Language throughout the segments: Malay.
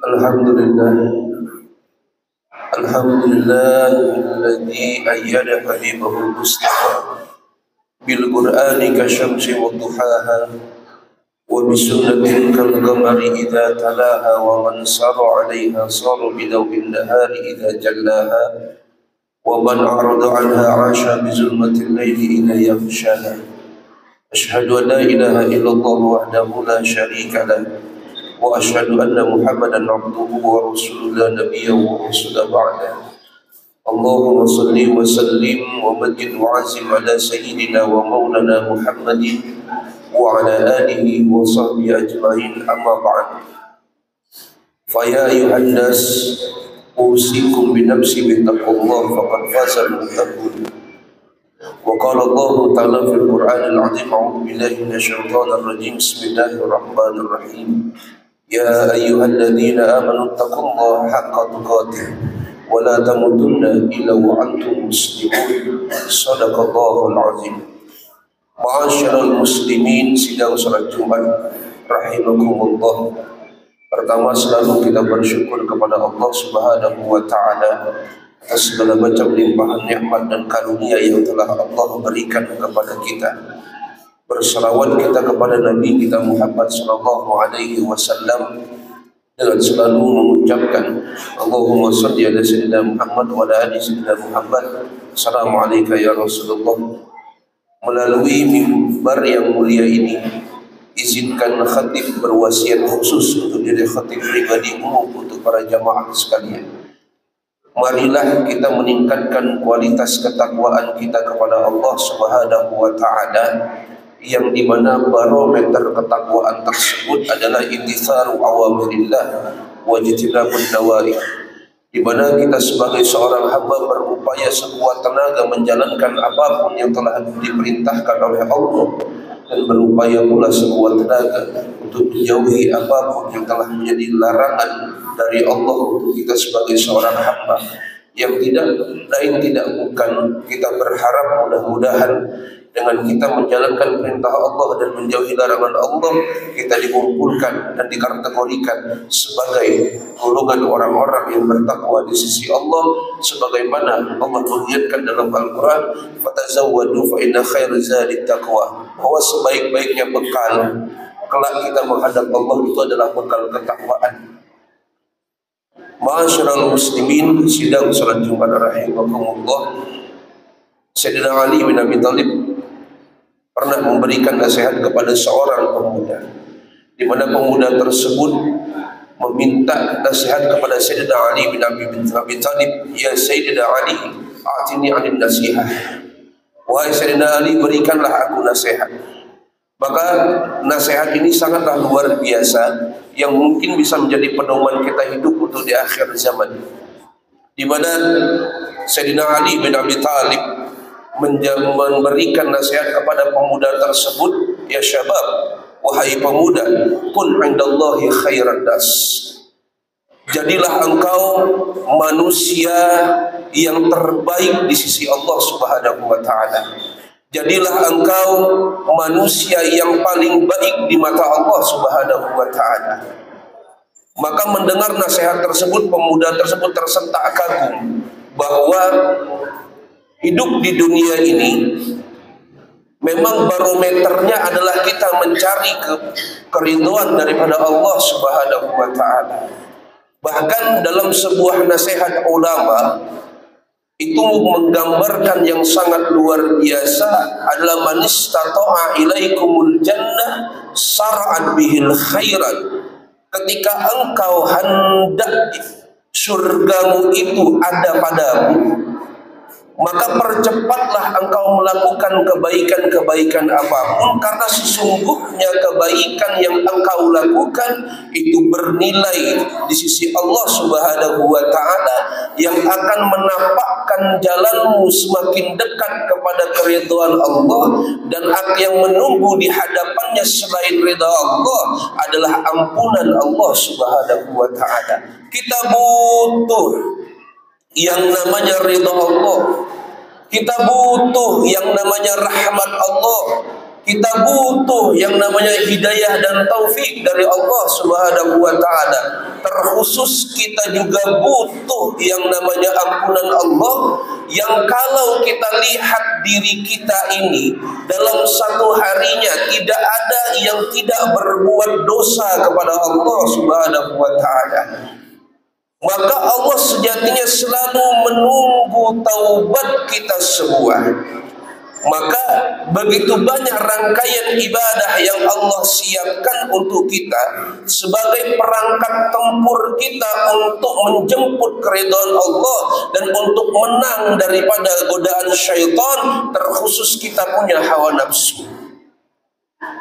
Alhamdulillah, alhamdulillahilladzi ayyada habibahu mustafa bil qur'ani kasyamsi wa duhaha wa bisunnatin kal qamari idza talaha wa man sara 'alaiha sara bidawin nahari idza jallaha wa man a'rada 'anha 'asha bi zulmatil laili idza yaghshaha. Asyhadu an la ilaha illallah wahdahu la syarika lahu wa asyhadu anna Muhammadan abduhu wa rasuluhu la nabiyya wa rasula ba'da. Allahumma salli wa sallim wa majid wa azim ala sayyidina wa maulana Muhammadin wa ala alihi wa sahbihi ajma'in, amma ba'd. Fa ya ayyuhan nas usikum bi nafsi bi taqwallah faqad faza al-muttaqun. Wa qala Allah ta'ala fil Qur'anil 'azim, a'udzu billahi minasyaitonir rajim, bismillahirrahmanirrahim. Ya ayyuhalladzina amanu taqullaha haqqa tuqatih wa la tamutunna illa wa antum muslimun. Shadaqallahul azim. Ma'asyiral muslimin, sidang salat Jumat rahimakumullah. Pertama, selalu kita bersyukur kepada Allah Subhanahu wa taala atas segala macam limpahan nikmat dan karunia yang telah Allah berikan kepada kita. Bersalawat kita kepada Nabi kita Muhammad sallallahu alaihi wasallam dengan selalu mengucapkan Allahumma shalli ala sayyidina Muhammad wa ala ali sayyidina Muhammad. Assalamualaikum ya Rasulullah. Melalui mimbar yang mulia ini, izinkan khatib berwasiat khusus untuk diri khatib pribadi umum untuk para jamaah sekalian. Marilah kita meningkatkan kualitas ketakwaan kita kepada Allah Subhanahu wa taala, yang dimana barometer ketakwaan tersebut adalah intisaru awamirillah wa ijtinabun nawahi, dimana kita sebagai seorang hamba berupaya sekuat tenaga menjalankan apapun yang telah diperintahkan oleh Allah, dan berupaya pula sekuat tenaga untuk menjauhi apapun yang telah menjadi larangan dari Allah untuk kita sebagai seorang hamba, yang tidak lain tidak bukan kita berharap mudah-mudahan dengan kita menjalankan perintah Allah dan menjauhi larangan Allah, kita dikumpulkan dan dikategorikan sebagai golongan orang-orang yang bertakwa di sisi Allah, sebagaimana Allah mengingatkan dalam Al-Quran, fatazawwadu fa inna khairaz zadi taqwa, bahwa sebaik-baiknya bekal kelak kita menghadap Allah itu adalah bekal ketakwaan. Ma'asyiral muslimin, sidang salat Jumat rahimakumullah. Sayyidina Ali bin Abi Thalib pernah memberikan nasihat kepada seorang pemuda, di mana pemuda tersebut meminta nasihat kepada Sayyidina Ali bin Abi Thalib. Ya Sayyidina Ali, a'tini 'anil nasihat. Wahai Sayyidina Ali, berikanlah aku nasihat. Maka nasihat ini sangatlah luar biasa, yang mungkin bisa menjadi pedoman kita hidup untuk di akhir zaman, di mana Sayyidina Ali bin Abi Thalib memberikan nasihat kepada pemuda tersebut. Ya syabab, wahai pemuda, kun indallahi khairan nas, jadilah engkau manusia yang terbaik di sisi Allah Subhanahu wa taala. Jadilah engkau manusia yang paling baik di mata Allah Subhanahu wa taala. Maka mendengar nasihat tersebut, pemuda tersebut tersentak kagum bahwa hidup di dunia ini memang barometernya adalah kita mencari keridhaan daripada Allah Subhanahu wa taala. Bahkan dalam sebuah nasihat ulama itu menggambarkan yang sangat luar biasa, adalah man istata'a ilaikumul jannah sar'an bihil khairan. Ketika engkau hendak surgamu itu ada padamu, maka percepatlah engkau melakukan kebaikan-kebaikan apapun, karena sesungguhnya kebaikan yang engkau lakukan itu bernilai di sisi Allah Subhanahu wa taala, yang akan menampakkan jalanmu semakin dekat kepada keridhaan Allah, dan yang menunggu di hadapannya selain ridha Allah adalah ampunan Allah Subhanahu wa taala. Kita butuh yang namanya ridha Allah, kita butuh yang namanya rahmat Allah, Kita butuh yang namanya hidayah dan taufik dari Allah Subhanahu wa ta'ala. Terkhusus kita juga butuh yang namanya ampunan Allah, yang kalau kita lihat diri kita ini dalam satu harinya tidak ada yang tidak berbuat dosa kepada Allah Subhanahu wa ta'ala. Maka Allah sejatinya selalu menunggu taubat kita semua. Maka begitu banyak rangkaian ibadah yang Allah siapkan untuk kita sebagai perangkat tempur kita untuk menjemput keridhaan Allah dan untuk menang daripada godaan syaitan, terkhusus kita punya hawa nafsu.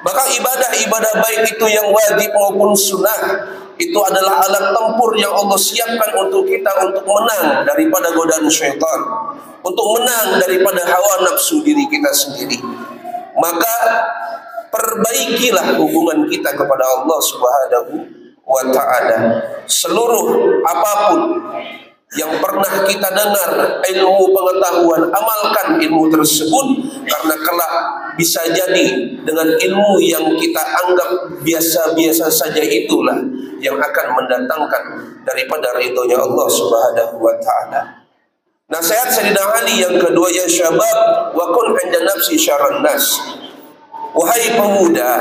Maka ibadah-ibadah baik itu yang wajib maupun sunnah, itu adalah alat tempur yang Allah siapkan untuk kita untuk menang daripada godaan syaitan, untuk menang daripada hawa nafsu diri kita sendiri. Maka perbaikilah hubungan kita kepada Allah Subhanahu wa ta'ala. Seluruh apapun yang pernah kita dengar ilmu pengetahuan, amalkan ilmu tersebut, karena kelak bisa jadi dengan ilmu yang kita anggap biasa-biasa saja itulah yang akan mendatangkan daripada ridhonya Allah Subhanahu wa ta'ala. Nasihat Sayyidina Ali yang kedua, ya syabab wa kun 'inda nafsi syarran nas. Wahai pemuda,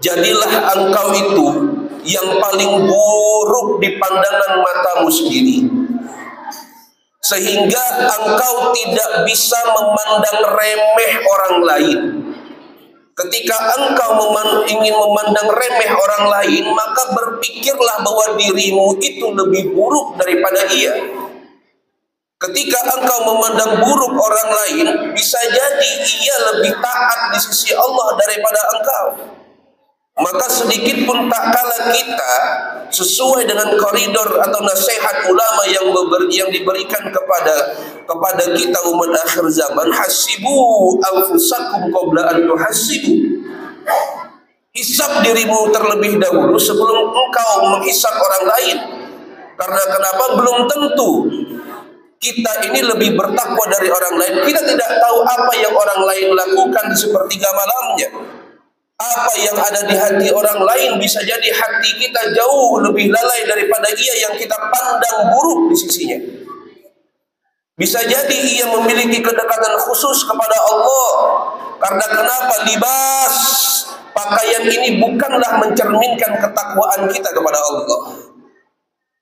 jadilah engkau itu yang paling buruk di pandangan matamu sendiri, sehingga engkau tidak bisa memandang remeh orang lain. Ketika engkau ingin memandang remeh orang lain, maka berpikirlah bahwa dirimu itu lebih buruk daripada ia. Ketika engkau memandang buruk orang lain, bisa jadi ia lebih taat di sisi Allah daripada engkau. Maka sedikit pun tak kala kita sesuai dengan koridor atau nasihat ulama yang diberikan kepada kita umat akhir zaman, hasibu anfusakum qabla an tuhasibu. Hisab dirimu terlebih dahulu sebelum engkau menghisab orang lain. Karena kenapa? Belum tentu kita ini lebih bertakwa dari orang lain. Kita tidak tahu apa yang orang lain lakukan di sepertiga malamnya. Apa yang ada di hati orang lain, bisa jadi hati kita jauh lebih lalai daripada ia yang kita pandang buruk di sisinya. Bisa jadi ia memiliki kedekatan khusus kepada Allah. Karena kenapa? Libas pakaian ini bukanlah mencerminkan ketakwaan kita kepada Allah,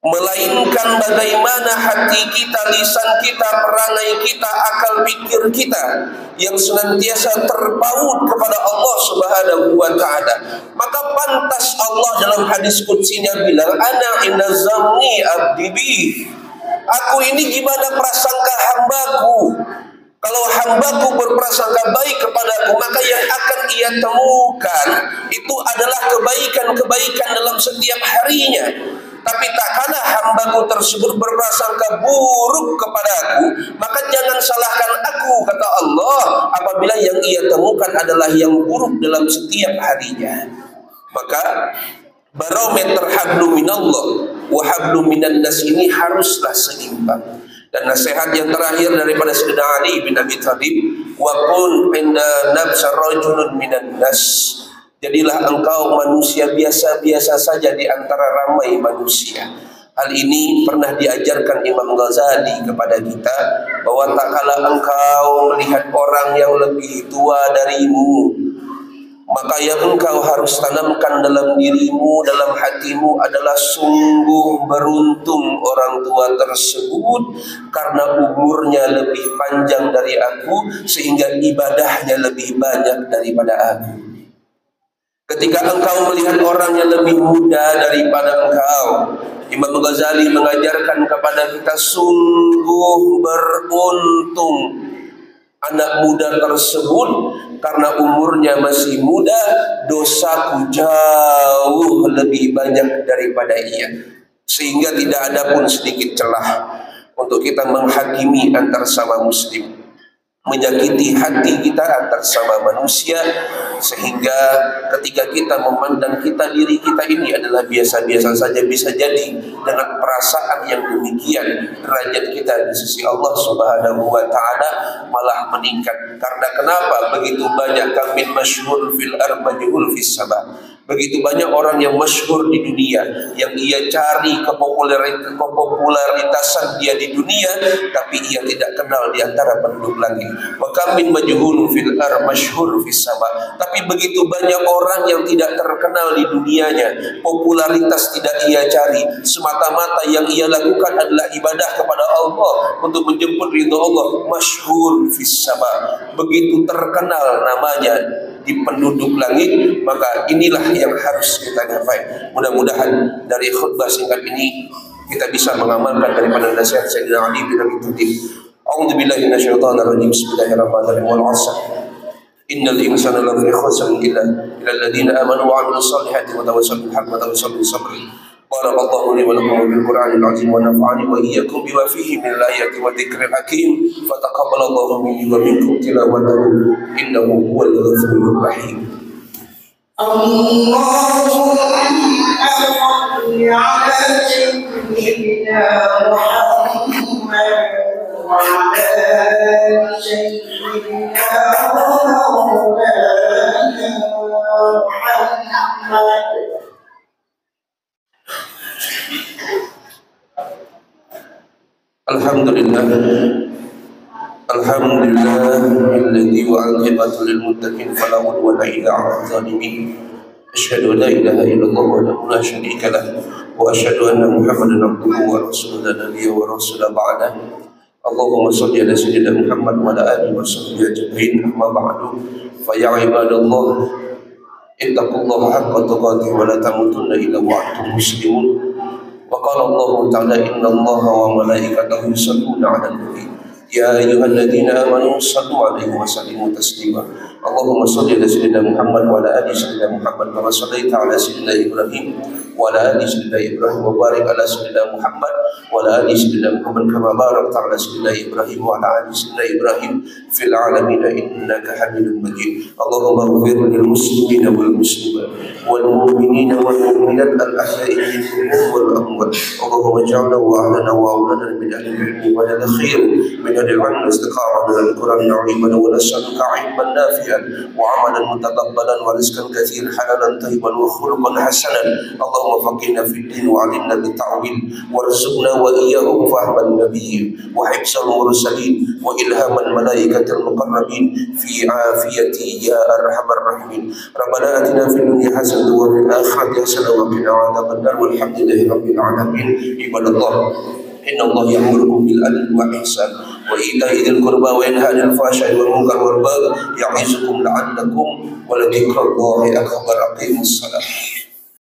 melainkan bagaimana hati kita, lisan kita, perangai kita, akal pikir kita yang senantiasa terpaut kepada Allah Subhanahu wa ta'ala. Maka pantas Allah dalam hadis qudsinya bilang, ana inna zanni abdi bi. Aku ini gimana prasangka hambaku. Kalau hambaku berprasangka baik kepadaku, maka yang akan ia temukan itu adalah kebaikan-kebaikan dalam setiap harinya. Tapi tak kala hambaku tersebut berprasangka buruk kepadaku, maka jangan salahkan aku, kata Allah, apabila yang ia temukan adalah yang buruk dalam setiap harinya. Maka barometer hablu minallah wa hablu minan nas ini haruslah seimbang. Dan nasihat yang terakhir daripada Sayyidina Ali bin Abi Thalib, wa qul inda nafsa rajulun minan nas. Jadilah engkau manusia biasa-biasa saja di antara ramai manusia. Hal ini pernah diajarkan Imam Ghazali kepada kita, bahwa tak kala engkau melihat orang yang lebih tua darimu, maka yang engkau harus tanamkan dalam dirimu, dalam hatimu adalah sungguh beruntung orang tua tersebut, karena umurnya lebih panjang dari aku, sehingga ibadahnya lebih banyak daripada aku. Ketika engkau melihat orang yang lebih muda daripada engkau, Imam Ghazali mengajarkan kepada kita, sungguh beruntung anak muda tersebut, karena umurnya masih muda, dosaku jauh lebih banyak daripada ia. Sehingga tidak ada pun sedikit celah untuk kita menghakimi antar sama muslim, menyakiti hati kita antar sama manusia, Sehingga ketika kita memandang diri kita ini adalah biasa-biasa saja, bisa jadi dengan perasaan yang demikian derajat kita di sisi Allah Subhanahu wa taala malah meningkat. Karena kenapa? Begitu banyak kamin masyhur fil arbajul fis sabah. Begitu banyak orang yang masyhur di dunia, yang ia cari kepopularitasan dia di dunia, tapi ia tidak kenal di antara penduduk langit. Wa kam min majhulun fil ar masyhur fis sama. Tapi begitu banyak orang yang tidak terkenal di dunianya, popularitas tidak ia cari, semata-mata yang ia lakukan adalah ibadah kepada Allah untuk menjemput ridha Allah. Masyhur fis sama, begitu terkenal namanya di penduduk langit, maka inilah yang harus kita gapai. Mudah-mudahan dari khutbah singkat ini kita bisa mengamalkan daripada nasihat Sayyidina Ali bin Abi Thalib. A'udzubillahi minasyaitonir rajim. Bismillahirrahmanirrahim. Wal 'asr. Innal insana lafi khusr illa alladziina aamanu wa 'amilus shalihati wa tawassaw bil haqqi wa tawassaw bis sabr. Barakallahu li wa lakum bil Qur'anil 'azim wa nafa'ani wa iyyakum bima fihi min al-ayati wa dzikril hakim. Fataqabbalallahu minni wa minkum tilawatahu innahu huwal ghafurur rahim. Allahumma salli ala sayyidina Muhammad wa ala ali sayyidina Muhammad. Alhamdulillah, alladzi wa'aqibatu lil muttaqin fala udwana illa 'alal zalimin. Asyhadu an la ilaha illallah wa la syarika lah wa asyhadu anna Muhammadan abduhu wa rasuluhu la nabiyya wa rasula ba'da. Allahumma shalli ala sayyidina Muhammad wa ala alihi wa sahbihi ajma'in. Amma ba'du. Fa ya ibadallah, ittaqullaha haqqa tuqatih wa la tamutunna illa wa antum muslimun. وقال الله تعالى إن الله وملائكته يصلون على النبي يا أيها الذين آمنوا صلوا عليه وسلموا تسليما. اللهم صل على سيدنا محمد وعلى آل سيدنا محمد كما صليت على سيدنا إبراهيم وعلى آل سيدنا إبراهيم وبارك على سيدنا محمد وعلى آل سيدنا محمد كما باركت على سيدنا إبراهيم وعلى آل سيدنا إبراهيم في العالمين إنك حميد مجيد. اللهم اغفر للمسلمين والمسلمات والمؤمنين والمؤمنات الأحياء منهم والأموات. اللهم اجعلنا وأهلنا وأولادنا من أهل العلم وأهل الخير من أهل العلم والاستقامة من القرآن العظيم. ونسألك علما نافعا وعملا متقبلا ورزقا كثيرا حلالا طيبا وخلقا حسنا. اللهم فقهنا في الدين وعلمنا بالتعويل وارزقنا وإياهم فهم النبيين وحفظ المرسلين وإلهام الملائكة المقربين في عافيتي يا أرحم الراحمين. ربنا آتنا في الدنيا حسنة وفي الآخرة حسنة وقنا عذاب النار والحمد لله رب العالمين. عباد الله إن الله يأمركم بالعدل والإحسان وإيتاء ذي القربى وينهى عن الفحشاء والمنكر والبغي يعظكم لعلكم ولذكر الله أكبر. أقيموا الصلاة.